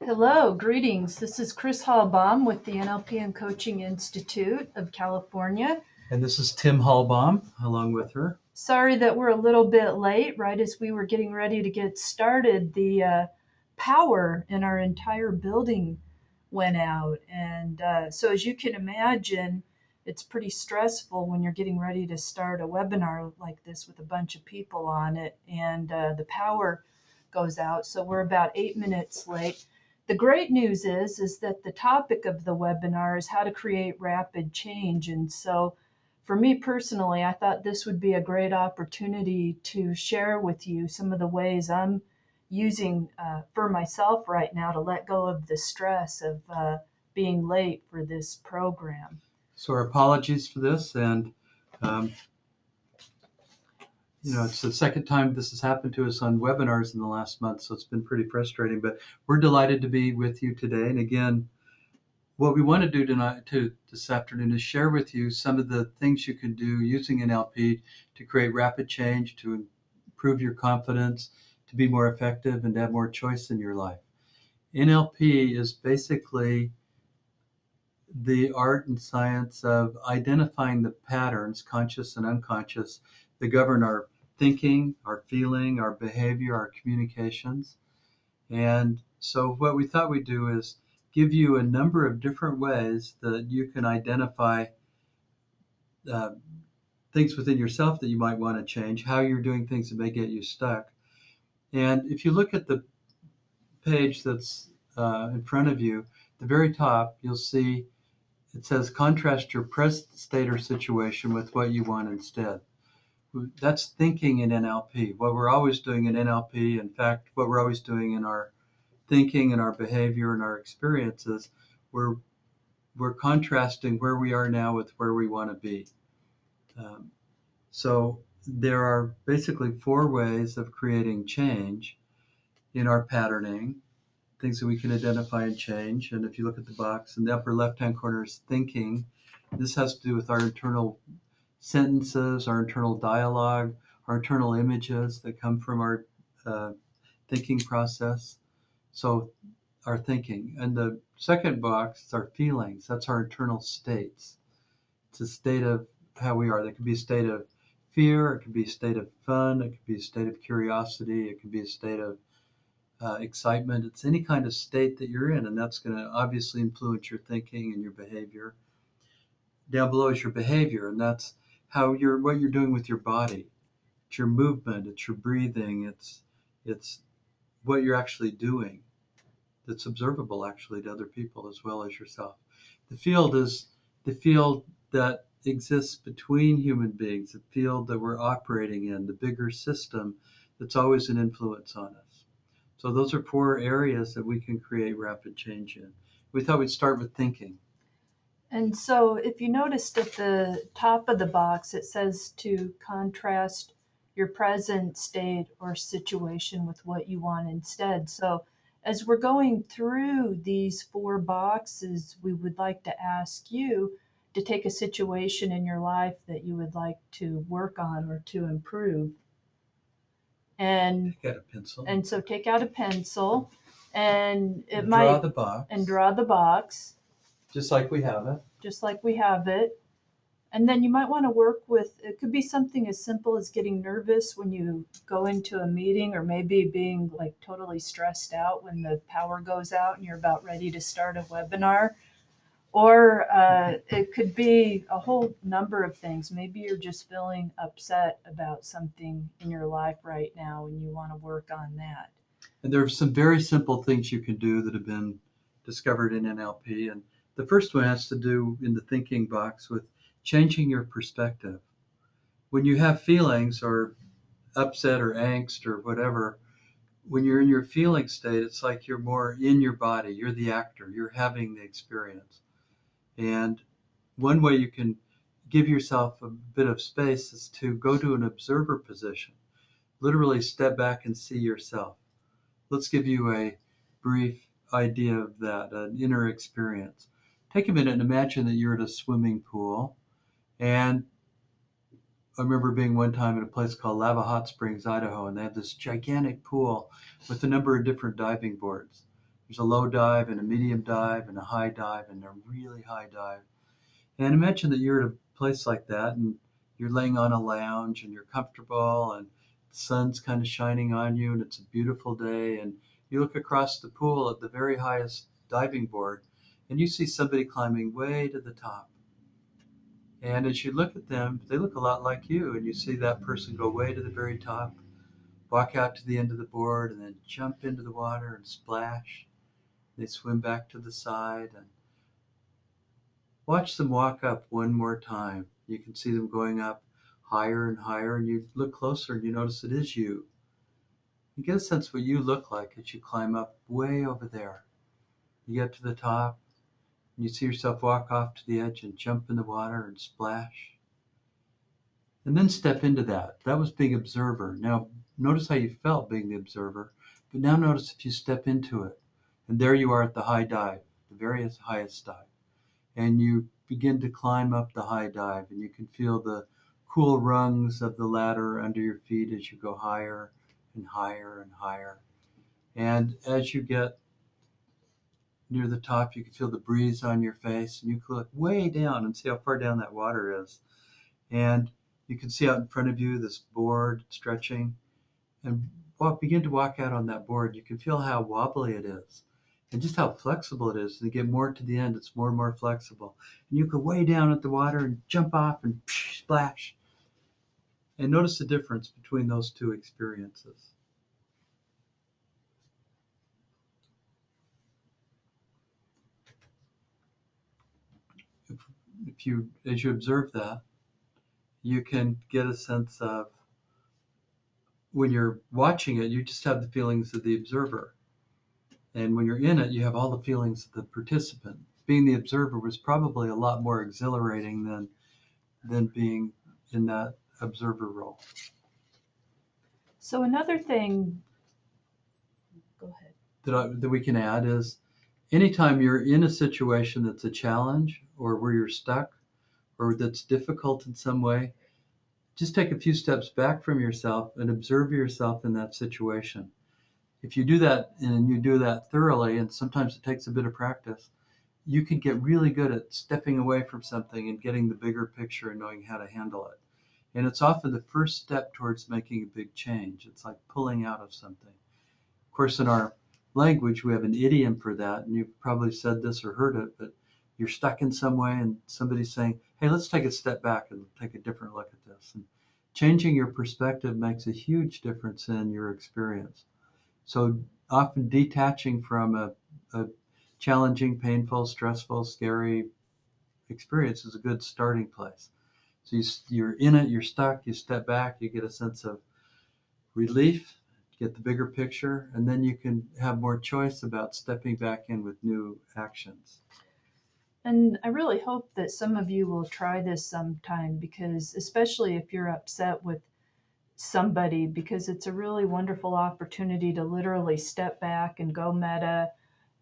Hello, greetings. This is Chris Hallbaum with the NLP and Coaching Institute of California. And this is Tim Hallbaum along with her. Sorry that we're a little bit late. Right as we were getting ready to get started, the power in our entire building went out. And so, as you can imagine, it's pretty stressful when you're getting ready to start a webinar like this with a bunch of people on it, and the power goes out. So, we're about 8 minutes late. The great news is that the topic of the webinar is how to create rapid change. And so for me personally, I thought this would be a great opportunity to share with you some of the ways I'm using for myself right now to let go of the stress of being late for this program. So our apologies for this, and um, it's the second time this has happened to us on webinars in the last month, so it's been pretty frustrating. But we're delighted to be with you today. And again, what we want to do this afternoon is share with you some of the things you can do using NLP to create rapid change, to improve your confidence, to be more effective, and to have more choice in your life. NLP is basically the art and science of identifying the patterns, conscious and unconscious, that govern our thinking, our feeling, our behavior, our communications. And so what we thought we'd do is give you a number of different ways that you can identify uh, things within yourself that you might want to change, how you're doing things that may get you stuck. And if you look at the page that's in front of you, at the very top, you'll see it says contrast your present state or situation with what you want instead. That's thinking in NLP. What we're always doing in NLP, in fact, what we're always doing in our thinking and our behavior and our experiences, we're contrasting where we are now with where we want to be. So there are basically four ways of creating change in our patterning, things that we can identify and change. And if you look at the box in the upper left-hand corner is thinking. This has to do with our internal sentences, our internal dialogue, our internal images that come from our thinking process. So our thinking. And the second box is our feelings. That's our internal states. It's a state of how we are. That could be a state of fear. It could be a state of fun. It could be a state of curiosity. It could be a state of excitement. It's any kind of state that you're in, and that's going to obviously influence your thinking and your behavior. Down below is your behavior, and that's what you're doing with your body. It's your movement. It's your breathing. It's what you're actually doing. That's observable actually to other people as well as yourself. The field is the field that exists between human beings, the field that we're operating in, the bigger system that's always an influence on us. So those are four areas that we can create rapid change in. We thought we'd start with thinking. And so, if you noticed at the top of the box, it says to contrast your present state or situation with what you want instead. So, as we're going through these four boxes, we would like to ask you to take a situation in your life that you would like to work on or to improve. And Take out a pencil. And so take out a pencil and it And might draw the box. And draw the box Just like we have it. just like we have it. And then you might want to work with, it could be something as simple as getting nervous when you go into a meeting, or maybe being like totally stressed out when the power goes out and you're about ready to start a webinar. Or it could be a whole number of things. Maybe you're just feeling upset about something in your life right now and you want to work on that. And there are some very simple things you can do that have been discovered in NLP. And the first one has to do in the thinking box with changing your perspective. When you have feelings or upset or angst or whatever, when you're in your feeling state, it's like you're more in your body. You're the actor. You're having the experience. And one way you can give yourself a bit of space is to go to an observer position. Literally step back and see yourself. Let's give you a brief idea of that, an inner experience. Take a minute and imagine that you're at a swimming pool, and I remember being one time at a place called Lava Hot Springs, Idaho, and they have this gigantic pool with a number of different diving boards. There's a low dive and a medium dive and a high dive and a really high dive. And imagine that you're at a place like that and you're laying on a lounge and you're comfortable and the sun's kind of shining on you and it's a beautiful day and you look across the pool at the very highest diving board and you see somebody climbing way to the top. And as you look at them, they look a lot like you and you see that person go way to the very top, walk out to the end of the board and then jump into the water and splash. They swim back to the side and watch them walk up one more time. You can see them going up higher and higher, and you look closer and you notice it is you. You get a sense of what you look like as you climb up way over there. You get to the top, and you see yourself walk off to the edge and jump in the water and splash. And then step into that. That was being observer. Now, notice how you felt being the observer, but now notice if you step into it. And there you are at the high dive, the very highest dive. And you begin to climb up the high dive and you can feel the cool rungs of the ladder under your feet as you go higher and higher and higher. And as you get near the top, you can feel the breeze on your face and you can look way down and see how far down that water is. And you can see out in front of you this board stretching and begin to walk out on that board. You can feel how wobbly it is and just how flexible it is. As you get more to the end, it's more and more flexible. And you go way down at the water and jump off and splash. And notice the difference between those two experiences. If, as you observe that, you can get a sense of when you're watching it, you just have the feelings of the observer. And when you're in it, you have all the feelings of the participant. Being the observer was probably a lot more exhilarating than being in that observer role. So another thing, go ahead. That we can add is anytime you're in a situation that's a challenge or where you're stuck or that's difficult in some way, just take a few steps back from yourself and observe yourself in that situation. If you do that and you do that thoroughly, and sometimes it takes a bit of practice, you can get really good at stepping away from something and getting the bigger picture and knowing how to handle it. And it's often the first step towards making a big change. It's like pulling out of something. Of course, in our language, we have an idiom for that, and you've probably said this or heard it, but you're stuck in some way and somebody's saying, hey, let's take a step back and take a different look at this. And changing your perspective makes a huge difference in your experience. So often detaching from a challenging, painful, stressful, scary experience is a good starting place. So you're in it, you're stuck, you step back, you get a sense of relief, get the bigger picture, and then you can have more choice about stepping back in with new actions. And I really hope that some of you will try this sometime because, especially if you're upset with somebody, because it's a really wonderful opportunity to literally step back and go meta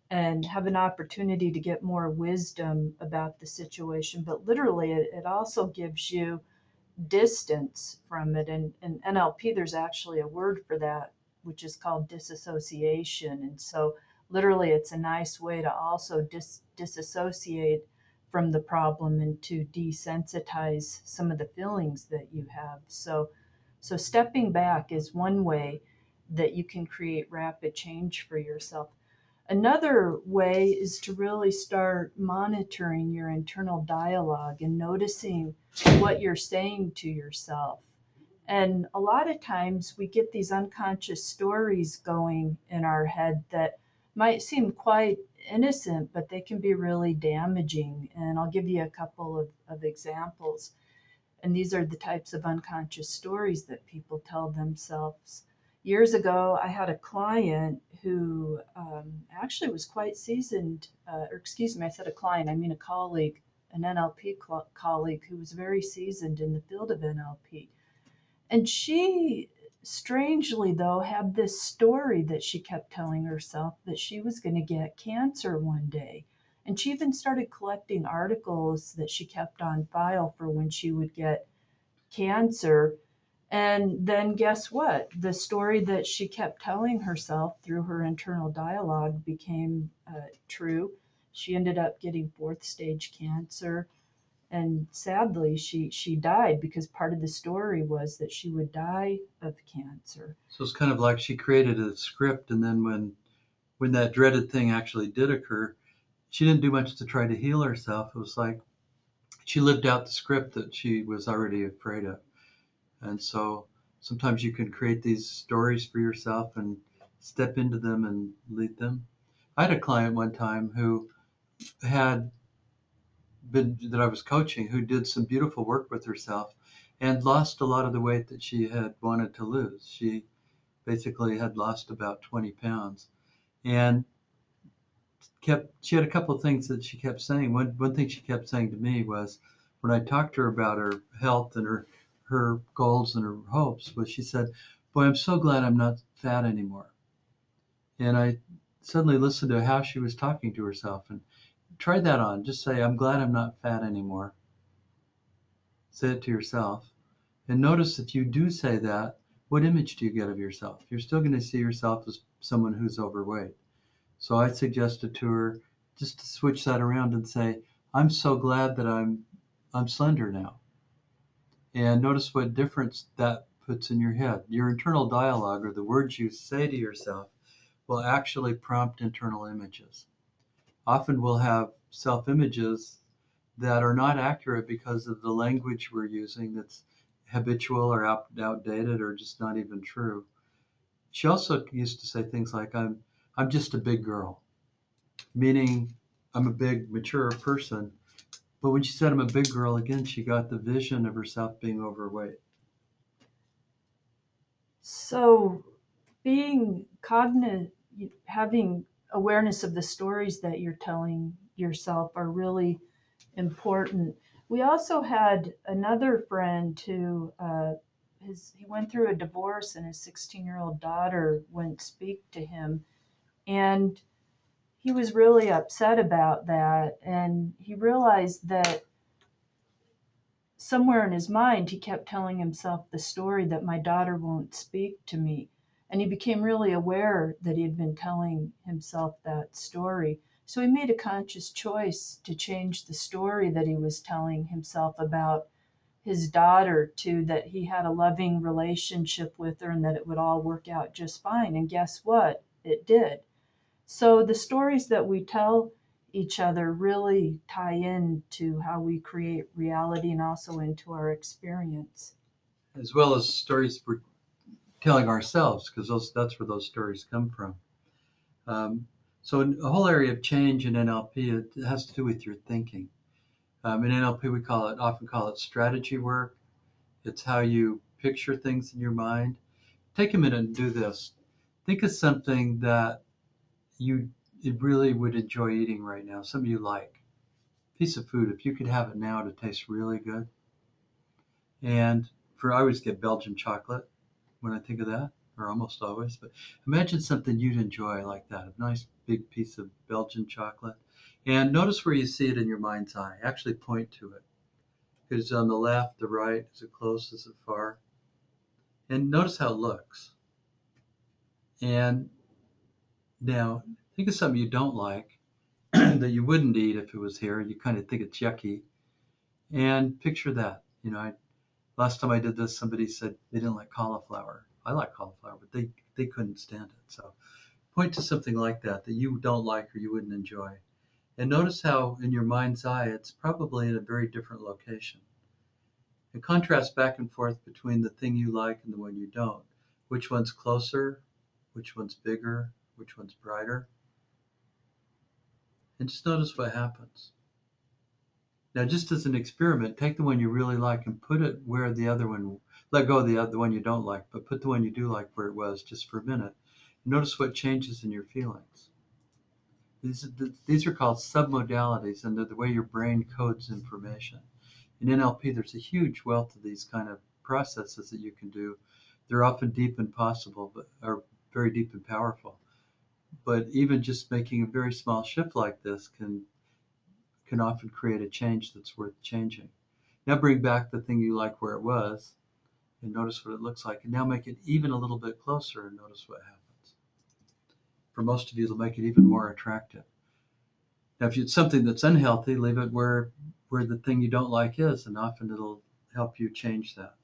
and have an opportunity to get more wisdom about the situation. But literally, it also gives you distance from it. And in NLP, there's actually a word for that, which is called disassociation. And so, literally, it's a nice way to also disassociate from the problem and to desensitize some of the feelings that you have. So stepping back is one way that you can create rapid change for yourself. Another way is to really start monitoring your internal dialogue and noticing what you're saying to yourself. And a lot of times we get these unconscious stories going in our head that might seem quite innocent, but they can be really damaging. And I'll give you a couple of examples. And these are the types of unconscious stories that people tell themselves. Years ago, I had a client who actually was quite seasoned, or excuse me, I said a client, I mean a colleague, an NLP colleague who was very seasoned in the field of NLP. And she, strangely though, had this story that she kept telling herself that she was going to get cancer one day. And she even started collecting articles that she kept on file for when she would get cancer. And then guess what? The story that she kept telling herself through her internal dialogue became true. She ended up getting fourth stage cancer, and sadly, she died because part of the story was that she would die of cancer. So it's kind of like she created a script, and then when that dreaded thing actually did occur, she didn't do much to try to heal herself. It was like she lived out the script that she was already afraid of. And so sometimes you can create these stories for yourself and step into them and lead them. I had a client one time who had been that I was coaching who did some beautiful work with herself and lost a lot of the weight that she had wanted to lose. She basically had lost about 20 pounds and she had a couple of things that she kept saying. One thing she kept saying to me was when I talked to her about her health and her goals and her hopes was she said, "Boy, I'm so glad I'm not fat anymore." And I suddenly listened to how she was talking to herself and try that on. Just say, "I'm glad I'm not fat anymore." Say it to yourself. And notice if you do say that, what image do you get of yourself? You're still going to see yourself as someone who's overweight. So I suggested to her just to switch that around and say, "I'm so glad that I'm slender now." And notice what difference that puts in your head. Your internal dialogue or the words you say to yourself will actually prompt internal images. Often we'll have self-images that are not accurate because of the language we're using that's habitual or outdated or just not even true. She also used to say things like, I'm just a big girl, meaning I'm a big, mature person. But when she said I'm a big girl, again, she got the vision of herself being overweight. So, being cognizant, having awareness of the stories that you're telling yourself are really important. We also had another friend who he went through a divorce, and his 16-year-old daughter wouldn't speak to him, and he was really upset about that. And he realized that somewhere in his mind, he kept telling himself the story that my daughter won't speak to me. And he became really aware that he had been telling himself that story. So he made a conscious choice to change the story that he was telling himself about his daughter to that he had a loving relationship with her and that it would all work out just fine. And guess what? It did. So the stories that we tell each other really tie in to how we create reality and also into our experience. As well as stories we're telling ourselves, because that's where those stories come from. Um, so a whole area of change in NLP, it has to do with your thinking. In NLP, we often call it strategy work. It's how you picture things in your mind. Take a minute and do this. Think of something that you really would enjoy eating right now, something you like. Piece of food, if you could have it now, it tastes really good. And I always get Belgian chocolate when I think of that, or almost always. But imagine something you'd enjoy like that, a nice big piece of Belgian chocolate. And notice where you see it in your mind's eye. Actually point to it. Is it on the left, the right? Is it close? Is it far? And notice how it looks. And now think of something you don't like that you wouldn't eat if it was here. You kind of think it's yucky. And picture that. Last time I did this, somebody said they didn't like cauliflower. I like cauliflower, but they couldn't stand it. So point to something like that you don't like or you wouldn't enjoy. And notice how in your mind's eye, it's probably in a very different location. And contrast back and forth between the thing you like and the one you don't. Which one's closer? Which one's bigger? Which one's brighter? And just notice what happens. Now, just as an experiment, take the one you really like and put it where the other one, let go of the one you don't like, but put the one you do like where it was just for a minute. Notice what changes in your feelings. These are called submodalities, and they're the way your brain codes information. In NLP, there's a huge wealth of these kind of processes that you can do. They're often deep and possible, but are very deep and powerful. But even just making a very small shift like this can often create a change that's worth changing. Now bring back the thing you like where it was and notice what it looks like. And now make it even a little bit closer and notice what happens. For most of you, it'll make it even more attractive. Now, if it's something that's unhealthy, leave it where the thing you don't like is, and often it'll help you change that.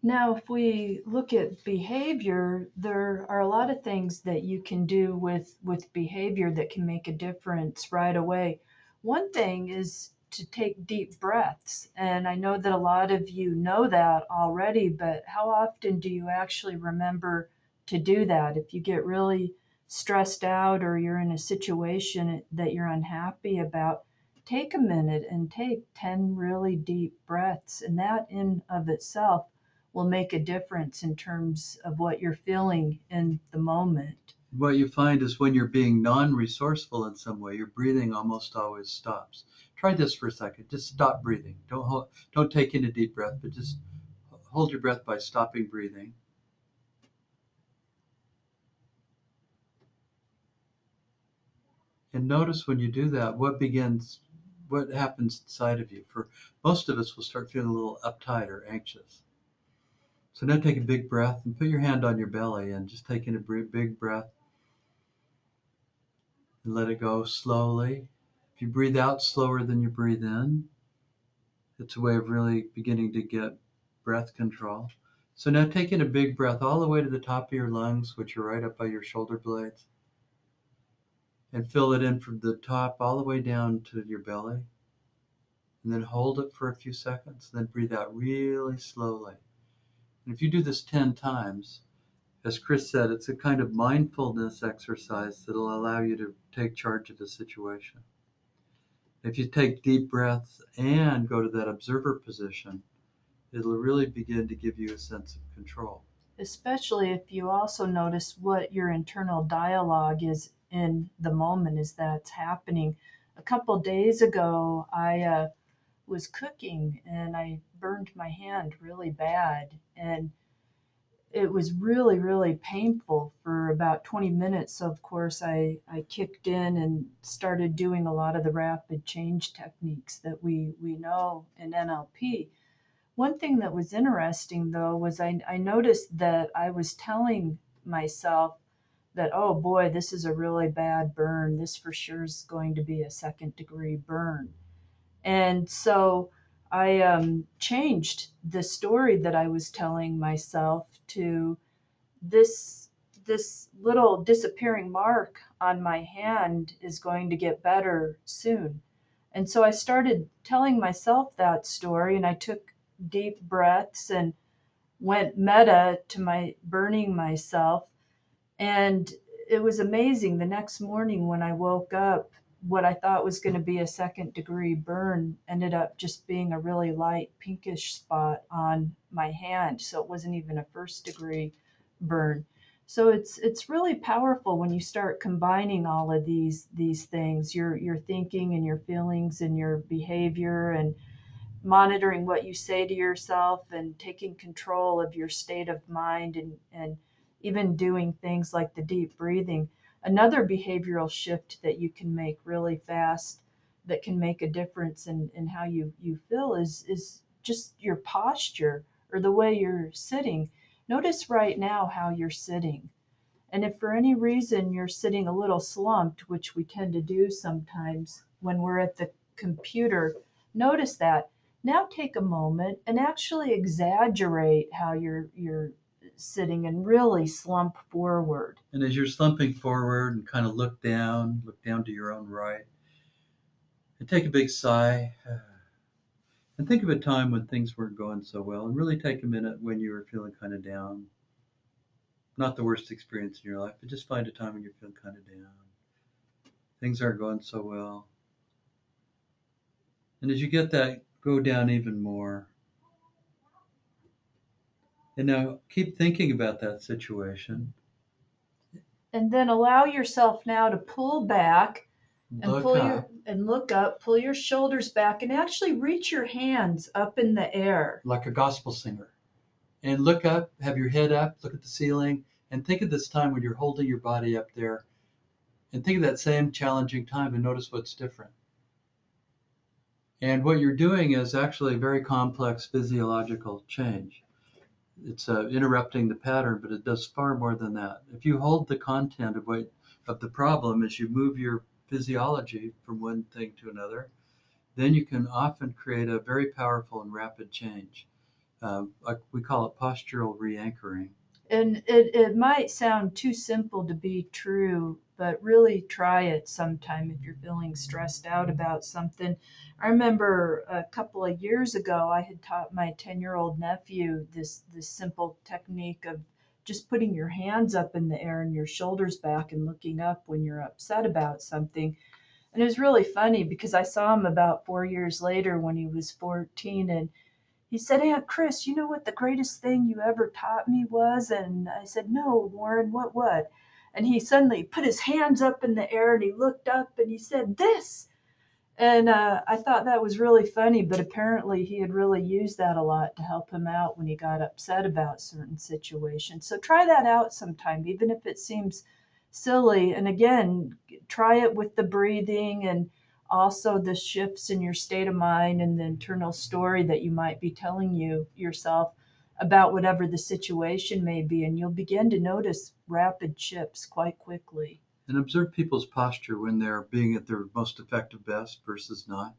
Now, if we look at behavior, there are a lot of things that you can do with behavior that can make a difference right away. One thing is to take deep breaths. And I know that a lot of you know that already, but how often do you actually remember to do that? If you get really stressed out or you're in a situation that you're unhappy about, take a minute and take 10 really deep breaths. And that in of itself will make a difference in terms of what you're feeling in the moment. What you find is when you're being non-resourceful in some way, your breathing almost always stops. Try this for a second. Just stop breathing. Don't take in a deep breath, but just hold your breath by stopping breathing. And notice when you do that, what happens inside of you. For most of us, we'll start feeling a little uptight or anxious. So now take a big breath and put your hand on your belly and just take in a big breath and let it go slowly. If you breathe out slower than you breathe in, it's a way of really beginning to get breath control. So now take in a big breath all the way to the top of your lungs, which are right up by your shoulder blades, and fill it in from the top all the way down to your belly. And then hold it for a few seconds, then breathe out really slowly. And if you do this 10 times, as Chris said, it's a kind of mindfulness exercise that'll allow you to take charge of the situation. If you take deep breaths and go to that observer position, it'll really begin to give you a sense of control. Especially if you also notice what your internal dialogue is in the moment as that's happening. A couple days ago, I was cooking and I burned my hand really bad. And it was really, really painful for about 20 minutes. So, of course, I kicked in and started doing a lot of the rapid change techniques that we know in NLP. One thing that was interesting, though, was I noticed that I was telling myself that, oh boy, this is a really bad burn. This for sure is going to be a second-degree burn. And so I changed the story that I was telling myself to this this little disappearing mark on my hand is going to get better soon. And so I started telling myself that story, and I took deep breaths and went meta to my burning myself. And it was amazing. The next morning when I woke up, what I thought was going to be a second-degree burn ended up just being a really light pinkish spot on my hand. So it wasn't even a first-degree burn. So it's really powerful when you start combining all of these things, your thinking and your feelings and your behavior, and monitoring what you say to yourself and taking control of your state of mind, and even doing things like the deep breathing. Another behavioral shift that you can make really fast that can make a difference in how you feel is just your posture or the way you're sitting. Notice right now how you're sitting. And if for any reason you're sitting a little slumped, which we tend to do sometimes when we're at the computer, notice that. Now take a moment and actually exaggerate how you're sitting and really slump forward. And as you're slumping forward and kind of look down to your own right, and take a big sigh. And think of a time when things weren't going so well, and really take a minute when you were feeling kind of down. Not the worst experience in your life, but just find a time when you're feeling kind of down. Things aren't going so well. And as you get that, go down even more. And now keep thinking about that situation. And then allow yourself now to pull back and Look up look up, pull your shoulders back and actually reach your hands up in the air. like a gospel singer. And look up, have your head up, look at the ceiling, and think of this time when you're holding your body up there. And think of that same challenging time and notice what's different. And what you're doing is actually a very complex physiological change. It's interrupting the pattern, but it does far more than that. If you hold the content of the problem as you move your physiology from one thing to another, then you can often create a very powerful and rapid change. Like we call it postural re-anchoring. And it might sound too simple to be true, but really try it sometime if you're feeling stressed out about something. I remember a couple of years ago, I had taught my 10-year-old nephew this simple technique of just putting your hands up in the air and your shoulders back and looking up when you're upset about something. And it was really funny because I saw him about 4 years later when he was 14, and he said, Aunt Chris, you know what the greatest thing you ever taught me was? And I said, No, Warren, what? And he suddenly put his hands up in the air and he looked up and he said, This. And I thought that was really funny, but apparently he had really used that a lot to help him out when he got upset about certain situations. So try that out sometime, even if it seems silly. And again, try it with the breathing and also the shifts in your state of mind and the internal story that you might be telling yourself about whatever the situation may be. And you'll begin to notice rapid shifts quite quickly. And observe people's posture when they're being at their most effective best versus not.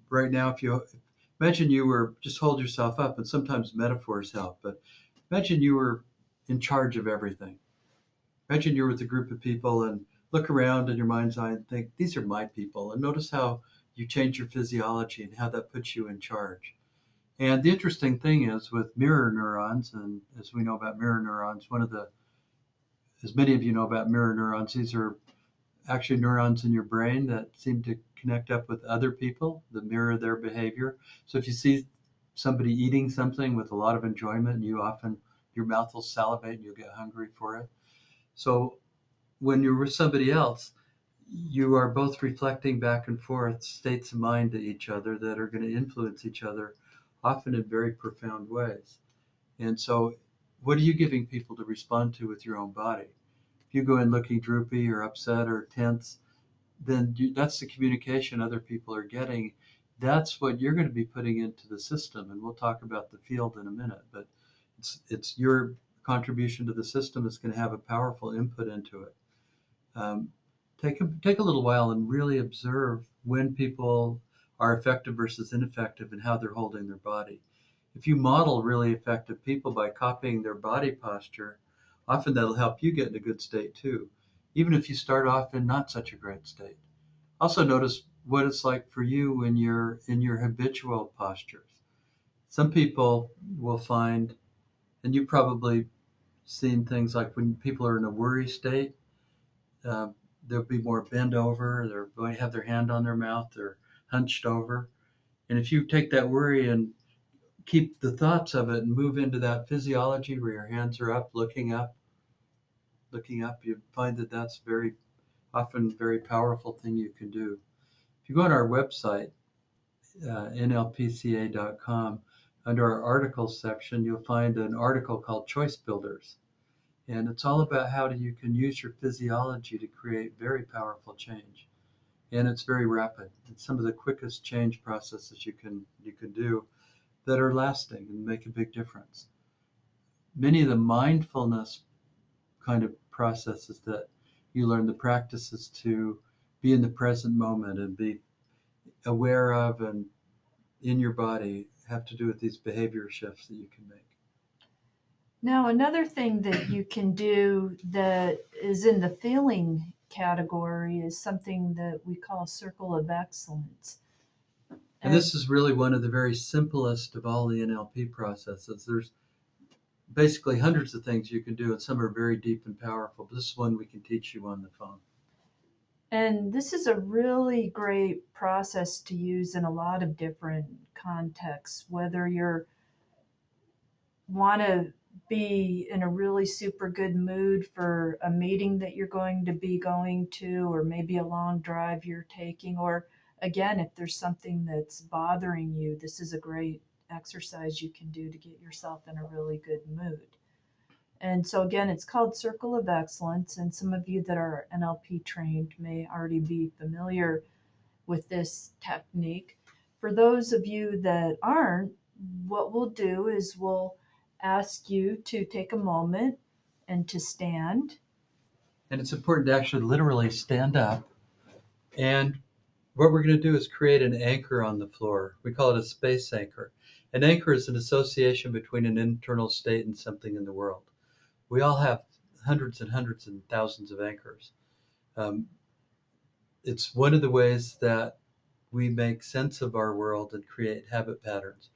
Right now, if you imagine you were just hold yourself up, and sometimes metaphors help, but imagine you were in charge of everything. Imagine you're with a group of people and look around in your mind's eye and think, these are my people. And notice how you change your physiology and how that puts you in charge. And the interesting thing is with mirror neurons, and as we know about mirror neurons, as many of you know about mirror neurons, these are actually neurons in your brain that seem to connect up with other people that mirror their behavior. So if you see somebody eating something with a lot of enjoyment, your mouth will salivate and you'll get hungry for it. So when you're with somebody else, you are both reflecting back and forth states of mind to each other that are going to influence each other, often in very profound ways. And so, what are you giving people to respond to with your own body? If you go in looking droopy or upset or tense, then that's the communication other people are getting. That's what you're going to be putting into the system. And we'll talk about the field in a minute, but it's your contribution to the system that's going to have a powerful input into it. Um, take a little while and really observe when people are effective versus ineffective and how they're holding their body. If you model really effective people by copying their body posture, often that'll help you get in a good state too, even if you start off in not such a great state. Also notice what it's like for you when you're in your habitual postures. Some people will find, and you've probably seen things like when people are in a worry state, uh, they'll be more bent over, they're going to have their hand on their mouth, they're hunched over. And if you take that worry and keep the thoughts of it and move into that physiology where your hands are up, looking up, you find that that's very often a very powerful thing you can do. If you go on our website, nlpca.com, under our articles section, you'll find an article called Choice Builders. And it's all about how you can use your physiology to create very powerful change. And it's very rapid. It's some of the quickest change processes you can do that are lasting and make a big difference. Many of the mindfulness kind of processes that you learn, the practices to be in the present moment and be aware of and in your body, have to do with these behavior shifts that you can make. Now, another thing that you can do that is in the feeling category is something that we call circle of excellence. And And this is really one of the very simplest of all the NLP processes. There's basically hundreds of things you can do, and some are very deep and powerful. But this is one we can teach you on the phone. this is a really great process to use in a lot of different contexts, whether you're want to be in a really super good mood for a meeting that you're going to be going to, or maybe a long drive you're taking, or again, if there's something that's bothering you, this is a great exercise you can do to get yourself in a really good mood. And so, again, it's called Circle of Excellence, and some of you that are NLP trained may already be familiar with this technique. For those of you that aren't, what we'll do is we'll ask you to take a moment and to stand. And it's important to actually literally stand up. And what we're going to do is create an anchor on the floor. We call it a space anchor. An anchor is an association between an internal state and something in the world. We all have hundreds and hundreds and thousands of anchors. Um, it's one of the ways that we make sense of our world and create habit patterns.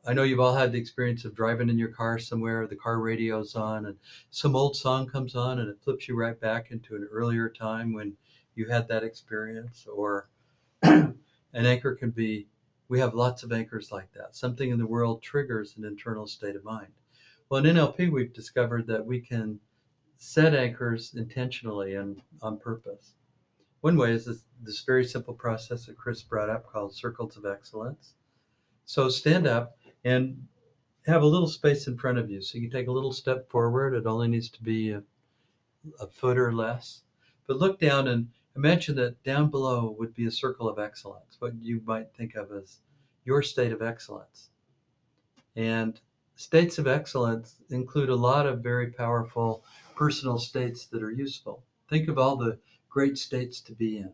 I know you've all had the experience of driving in your car somewhere, the car radio's on, and some old song comes on and it flips you right back into an earlier time when you had that experience. Or an anchor can be, we have lots of anchors like that. Something in the world triggers an internal state of mind. Well, in NLP, we've discovered that we can set anchors intentionally and on purpose. One way is this very simple process that Chris brought up called circles of excellence. So stand up and have a little space in front of you. So you can take a little step forward. It only needs to be a foot or less. But look down and imagine that down below would be a circle of excellence, what you might think of as your state of excellence. And states of excellence include a lot of very powerful personal states that are useful. Think of all the great states to be in.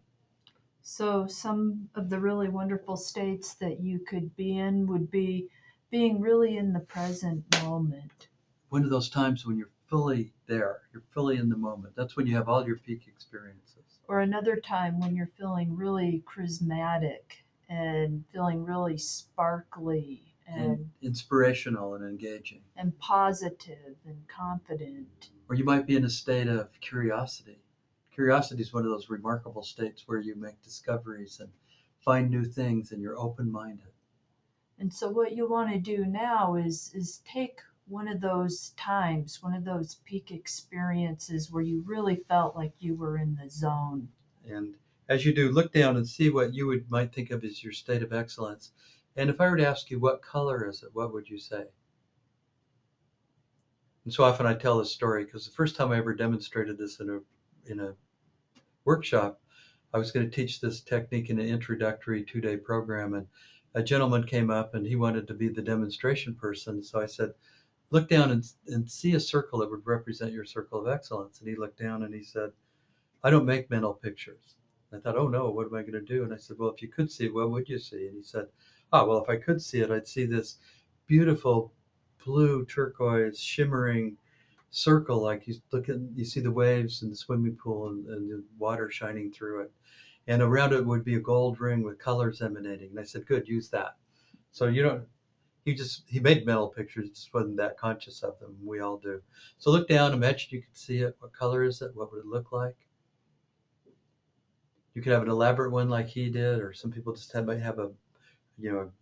So, some of the really wonderful states that you could be in would be being really in the present moment. One of those times when you're fully there, you're fully in the moment. That's when you have all your peak experiences. Or another time when you're feeling really charismatic and feeling really sparkly And inspirational and engaging. and positive and confident. Or you might be in a state of curiosity. Curiosity is one of those remarkable states where you make discoveries and find new things and you're open minded. And so what you want to do now is take one of those times, one of those peak experiences where you really felt like you were in the zone. And as you do, look down and see what you might think of as your state of excellence. And if I were to ask you what color is it, what would you say? And so often I tell this story because the first time I ever demonstrated this in a workshop, I was going to teach this technique in an introductory 2-day program, and a gentleman came up and he wanted to be the demonstration person. So I said, look down and see a circle that would represent your circle of excellence. And he looked down and he said, I don't make mental pictures. I thought, oh no, what am I going to do? And I said, well, if you could see it, what would you see? And he said, well, if I could see it, I'd see this beautiful blue turquoise shimmering circle, like you see the waves in the swimming pool and the water shining through it, and around it would be a gold ring with colors emanating. And I said, good, use that. So you don't. He made mental pictures, just wasn't that conscious of them. We all do. So look down, imagine you could see it. What color is it? What would it look like? You could have an elaborate one like he did, or some people just might have a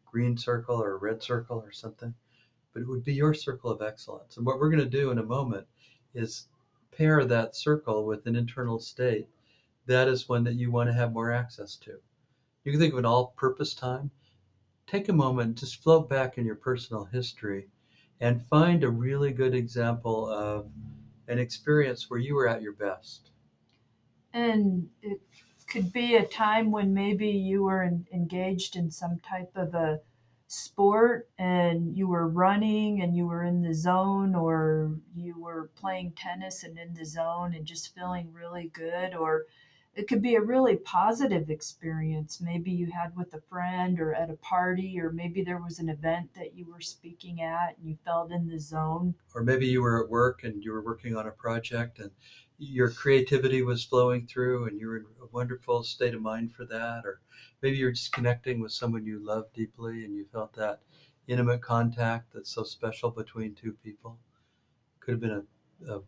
green circle or a red circle or something. But it would be your circle of excellence. And what we're going to do in a moment is pair that circle with an internal state. That is one that you want to have more access to. You can think of an all-purpose time. Take a moment, just float back in your personal history and find a really good example of an experience where you were at your best. And it could be a time when maybe you were engaged in some type of a sport and you were running and you were in the zone, or you were playing tennis and in the zone and just feeling really good. Or it could be a really positive experience maybe you had with a friend or at a party, or maybe there was an event that you were speaking at and you felt in the zone. Or maybe you were at work and you were working on a project and your creativity was flowing through and you were in a wonderful state of mind for that. Or maybe you're just connecting with someone you love deeply and you felt that intimate contact that's so special between two people. Could have been a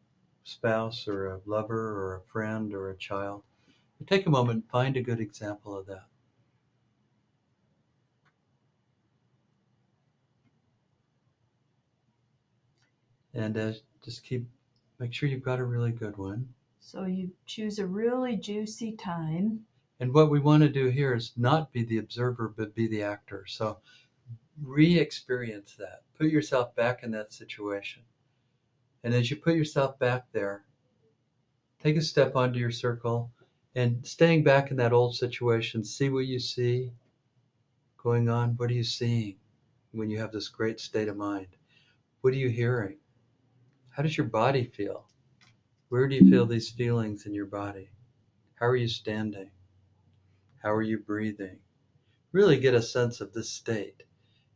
spouse or a lover or a friend or a child. But take a moment and find a good example of that. And just make sure you've got a really good one. So you choose a really juicy time. And what we want to do here is not be the observer, but be the actor. So re-experience that. Put yourself back in that situation. And as you put yourself back there, take a step onto your circle and staying back in that old situation, see what you see. going on? What are you seeing when you have this great state of mind? What are you hearing? How does your body feel? Where do you feel these feelings in your body? How are you standing? How are you breathing? Really get a sense of this state.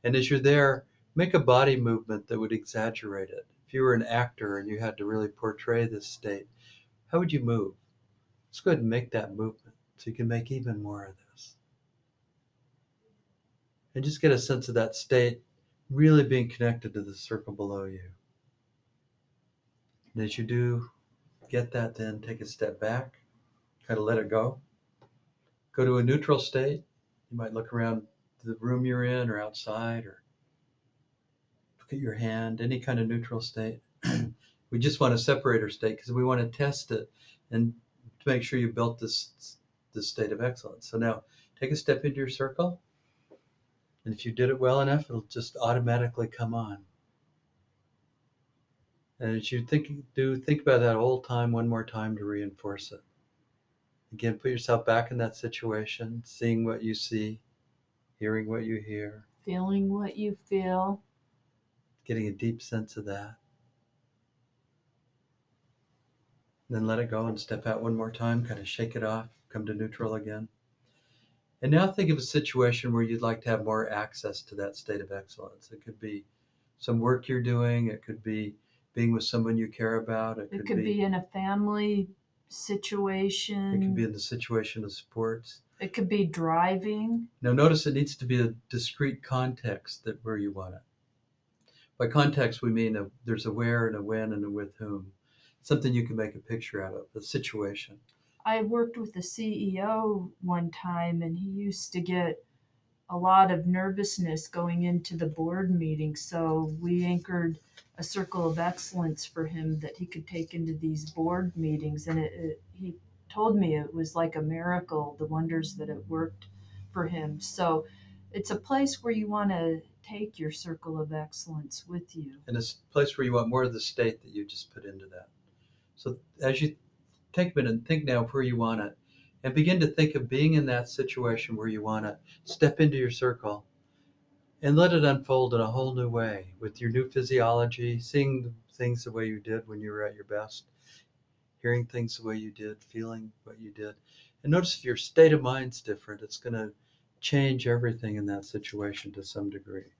And as you're there, make a body movement that would exaggerate it. If you were an actor and you had to really portray this state, how would you move? Let's go ahead and make that movement so you can make even more of this. And just get a sense of that state really being connected to the circle below you. And as you do get that, then take a step back, kind of let it go. Go to a neutral state. You might look around the room you're in or outside, or look at your hand, any kind of neutral state. We just want a separator state because we want to test it and to make sure you built this state of excellence. So now take a step into your circle, and if you did it well enough, it'll just automatically come on. And as you think about that whole time one more time to reinforce it. Again, put yourself back in that situation, seeing what you see, hearing what you hear, Feeling what you feel. getting a deep sense of that. Then let it go and step out one more time, kind of shake it off, come to neutral again. And now think of a situation where you'd like to have more access to that state of excellence. It could be some work you're doing, it could be being with someone you care about, It could be in a family situation. It could be in the situation of sports. It could be driving. Now notice it needs to be a discrete context that where you want it. By context, we mean there's a where and a when and a with whom. Something you can make a picture out of, a situation. I worked with a CEO one time, and he used to get a lot of nervousness going into the board meeting. So we anchored a circle of excellence for him that he could take into these board meetings. And he told me it was like a miracle, the wonders that it worked for him. So it's a place where you want to take your circle of excellence with you. And it's a place where you want more of the state that you just put into that. So as you take a minute and think now of where you want it, and begin to think of being in that situation where you want to step into your circle and let it unfold in a whole new way with your new physiology, seeing things the way you did when you were at your best, hearing things the way you did, feeling what you did. And notice if your state of mind's different, it's going to change everything in that situation to some degree.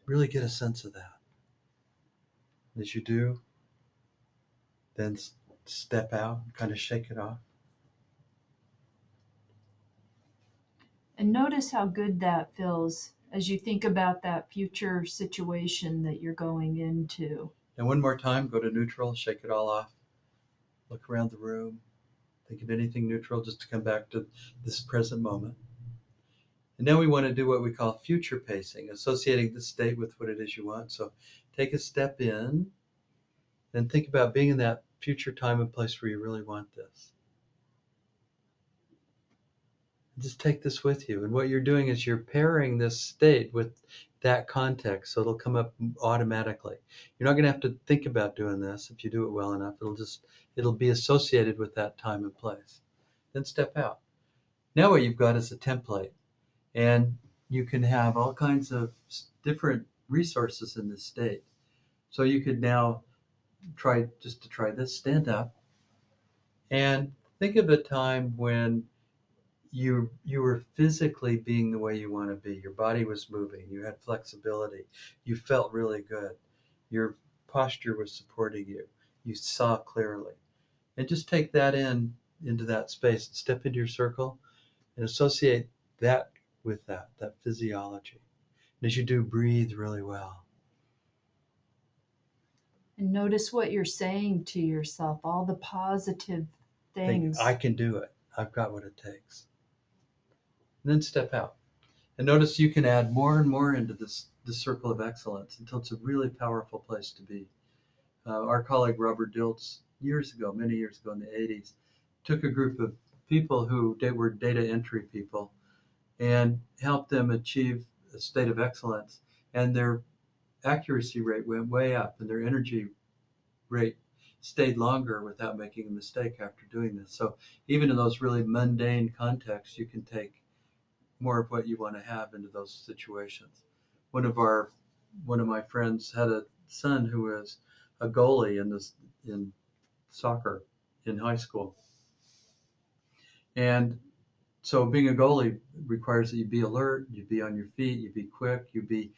Really get a sense of that. As you do, then step out, kind of shake it off. And notice how good that feels as you think about that future situation that you're going into. And one more time, go to neutral, shake it all off. Look around the room. Think of anything neutral just to come back to this present moment. And now we want to do what we call future pacing, associating the state with what it is you want. So take a step in and think about being in that future time and place where you really want this. Just take this with you. And what you're doing is you're pairing this state with that context, so it'll come up automatically. You're not going to have to think about doing this. If you do it well enough, it'll be associated with that time and place. Then step out. Now what you've got is a template, and you can have all kinds of different resources in this state. So you could now try this, stand up and think of a time when you were physically being the way you want to be. Your body was moving. You had flexibility. You felt really good. Your posture was supporting you. You saw clearly. And just take that into that space. Step into your circle and associate that with that physiology. And as you do, breathe really well. And notice what you're saying to yourself, all the positive things. Think, I can do it. I've got what it takes. And then step out. And notice you can add more and more into this circle of excellence until it's a really powerful place to be. Our colleague Robert Dilts, many years ago in the 80s, took a group of people who were data entry people and helped them achieve a state of excellence. And their accuracy rate went way up, and their energy rate stayed longer without making a mistake after doing this. So even in those really mundane contexts, you can take more of what you want to have into those situations. One of our one of my friends had a son who was a goalie in soccer in high school, and so being a goalie requires that you be alert, you be on your feet, you be quick, you be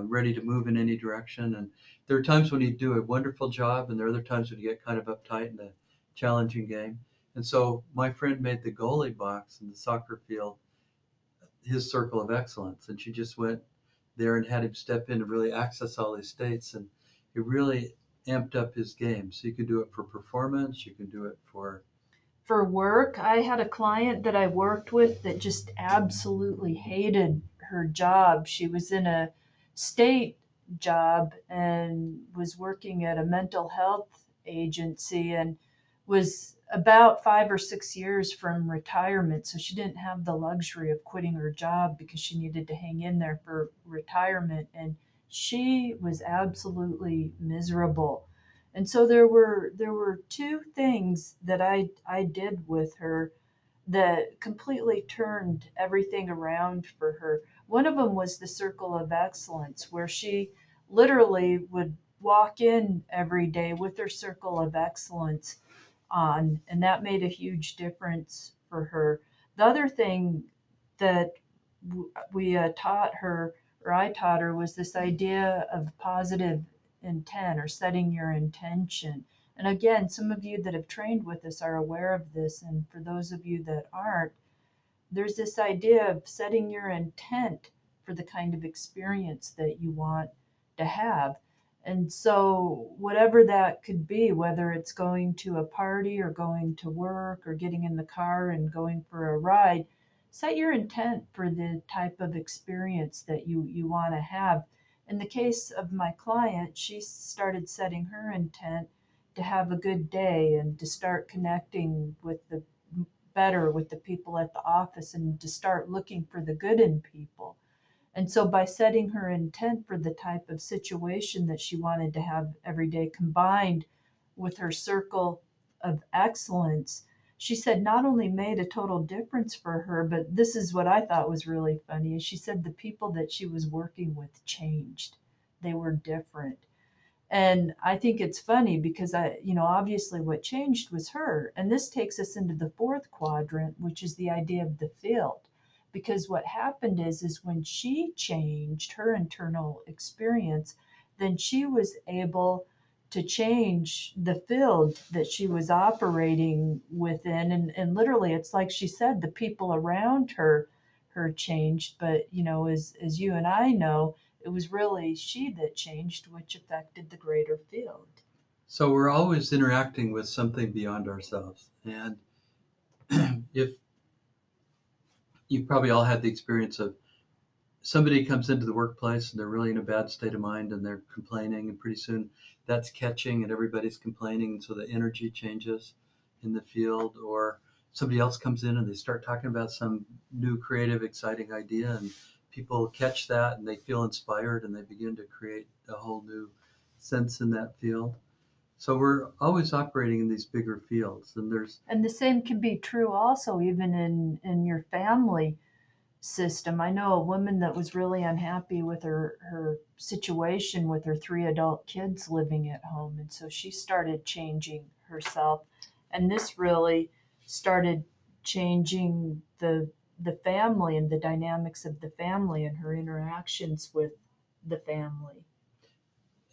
ready to move in any direction. And there are times when you do a wonderful job, and there are other times when you get kind of uptight in a challenging game. And so my friend made the goalie box in the soccer field his circle of excellence, and she just went there and had him step in and really access all these states, and it really amped up his game. So you can do it for performance, you can do it for For work, I had a client that I worked with that just absolutely hated her job. She was in a state job and was working at a mental health agency and was about 5 or 6 years from retirement. So she didn't have the luxury of quitting her job because she needed to hang in there for retirement. And she was absolutely miserable. And so there were two things that I did with her that completely turned everything around for her. One of them was the circle of excellence, where she literally would walk in every day with her circle of excellence on, and that made a huge difference for her. The other thing that we taught her, or I taught her, was this idea of positive intent or setting your intention. And again, some of you that have trained with us are aware of this. And for those of you that aren't, there's this idea of setting your intent for the kind of experience that you want to have. And so, whatever that could be, whether it's going to a party or going to work or getting in the car and going for a ride, set your intent for the type of experience that you want to have. In the case of my client, she started setting her intent to have a good day and to start connecting with the better with the people at the office and to start looking for the good in people. And so by setting her intent for the type of situation that she wanted to have every day combined with her circle of excellence, she said not only made a total difference for her, but this is what I thought was really funny, is she said the people that she was working with changed. They were different. And I think it's funny because obviously what changed was her. And this takes us into the fourth quadrant, which is the idea of the field. Because what happened is when she changed her internal experience, then she was able to change the field that she was operating within. And literally, it's like she said, the people around her changed. But, as you and I know, it was really she that changed, which affected the greater field. so we're always interacting with something beyond ourselves. And if you've probably all had the experience of somebody comes into the workplace and they're really in a bad state of mind and they're complaining, and pretty soon that's catching and everybody's complaining, and so the energy changes in the field. Or somebody else comes in and they start talking about some new creative exciting idea, and people catch that and they feel inspired and they begin to create a whole new sense in that field. So we're always operating in these bigger fields, and there's And the same can be true also even in your family system. I know a woman that was really unhappy with her situation with her three adult kids living at home. And so she started changing herself. And this really started changing the family and the dynamics of the family and her interactions with the family.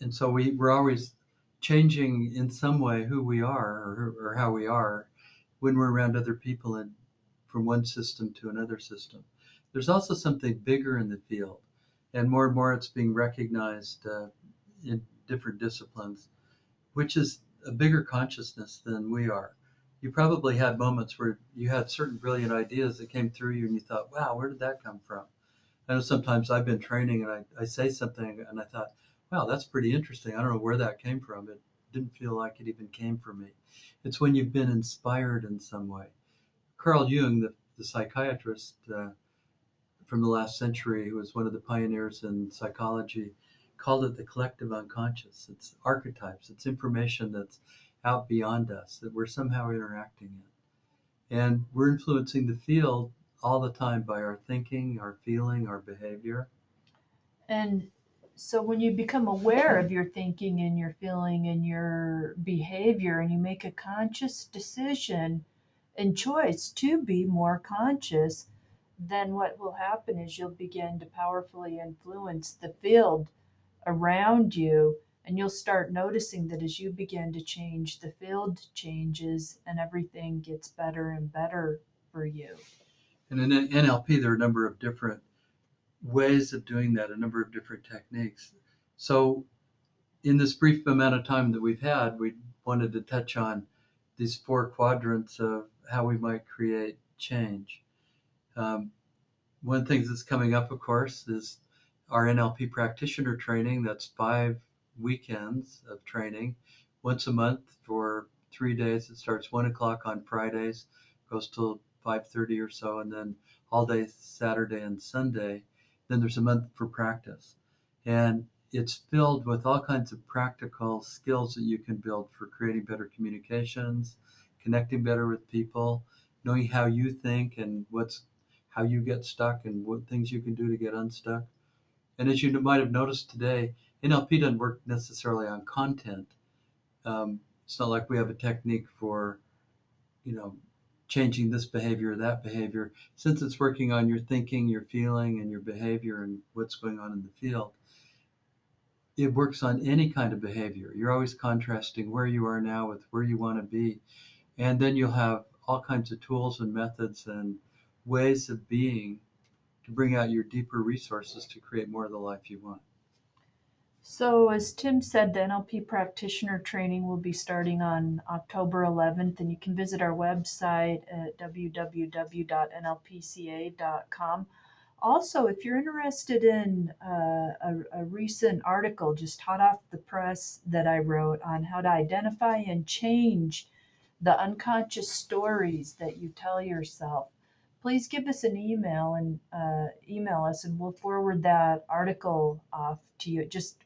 and so we're always changing in some way who we are, or how we are when we're around other people and from one system to another system. There's also something bigger in the field, and more it's being recognized in different disciplines, which is a bigger consciousness than we are. You probably had moments where you had certain brilliant ideas that came through you and you thought, wow, where did that come from? I know sometimes I've been training and I say something and I thought, wow, that's pretty interesting. I don't know where that came from. It didn't feel like it even came from me. It's when you've been inspired in some way. Carl Jung, the psychiatrist from the last century, who was one of the pioneers in psychology, called it the collective unconscious. It's archetypes, it's information that's out beyond us that we're somehow interacting in. And we're influencing the field all the time by our thinking, our feeling, our behavior. And so when you become aware of your thinking and your feeling and your behavior, and you make a conscious decision and choice to be more conscious, then what will happen is you'll begin to powerfully influence the field around you. And you'll start noticing that as you begin to change, the field changes and everything gets better and better for you. And in NLP, there are a number of different ways of doing that, a number of different techniques. So, in this brief amount of time that we've had, we wanted to touch on these four quadrants of how we might create change. Um, One thing that's coming up, of course, is our NLP practitioner training. That's 5 weekends of training, once a month for 3 days. It starts 1 o'clock on Fridays, goes till 5:30 or so, and then all day Saturday and Sunday. Then there's a month for practice, and it's filled with all kinds of practical skills that you can build for creating better communications, connecting better with people, knowing how you think and what's how you get stuck and what things you can do to get unstuck. And as you might have noticed today, NLP doesn't work necessarily on content. It's not like we have a technique for, you know, changing this behavior or that behavior. Since it's working on your thinking, your feeling, and your behavior and what's going on in the field, it works on any kind of behavior. You're always contrasting where you are now with where you want to be. And then you'll have all kinds of tools and methods and ways of being to bring out your deeper resources to create more of the life you want. So, as Tim said, the NLP practitioner training will be starting on October 11th, and you can visit our website at www.nlpca.com. Also, if you're interested in a recent article just hot off the press that I wrote on how to identify and change the unconscious stories that you tell yourself, please give us an email and email us, and we'll forward that article off to you. It just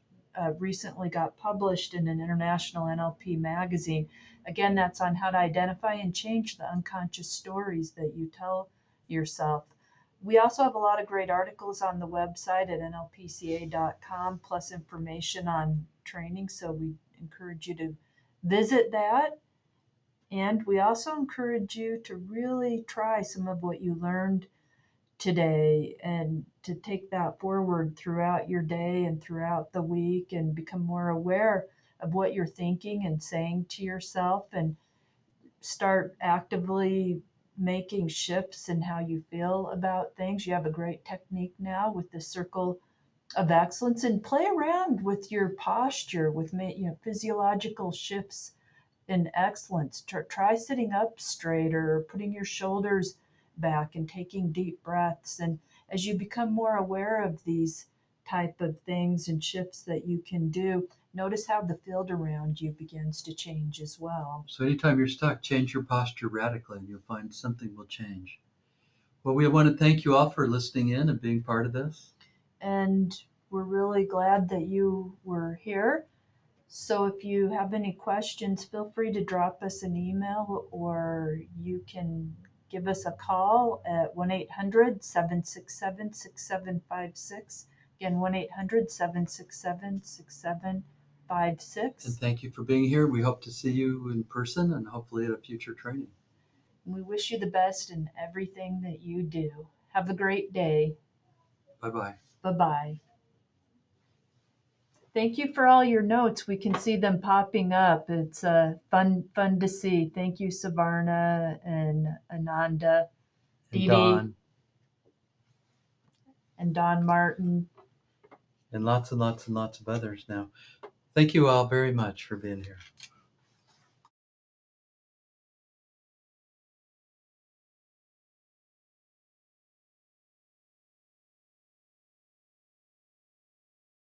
recently got published in an international NLP magazine. Again, that's on how to identify and change the unconscious stories that you tell yourself. We also have a lot of great articles on the website at nlpca.com, plus information on training. So we encourage you to visit that. And we also encourage you to really try some of what you learned today and to take that forward throughout your day and throughout the week and become more aware of what you're thinking and saying to yourself, and start actively making shifts in how you feel about things. You have a great technique now with the circle of excellence, and play around with your posture with physiological shifts in excellence. Try sitting up straighter, putting your shoulders back, and taking deep breaths. And as you become more aware of these type of things and shifts that you can do, notice how the field around you begins to change as well. So anytime you're stuck, change your posture radically and you'll find something will change. Well, we want to thank you all for listening in and being part of this. And we're really glad that you were here. So if you have any questions, feel free to drop us an email, or you can give us a call at 1-800-767-6756. Again, 1-800-767-6756. And thank you for being here. We hope to see you in person and hopefully at a future training. We wish you the best in everything that you do. Have a great day. Bye-bye. Bye-bye. Thank you for all your notes. We can see them popping up. It's fun to see. Thank you, Savarna and Ananda, And Dee Dee, Don. and Don Martin. And lots and lots and lots of others now. Thank you all very much for being here.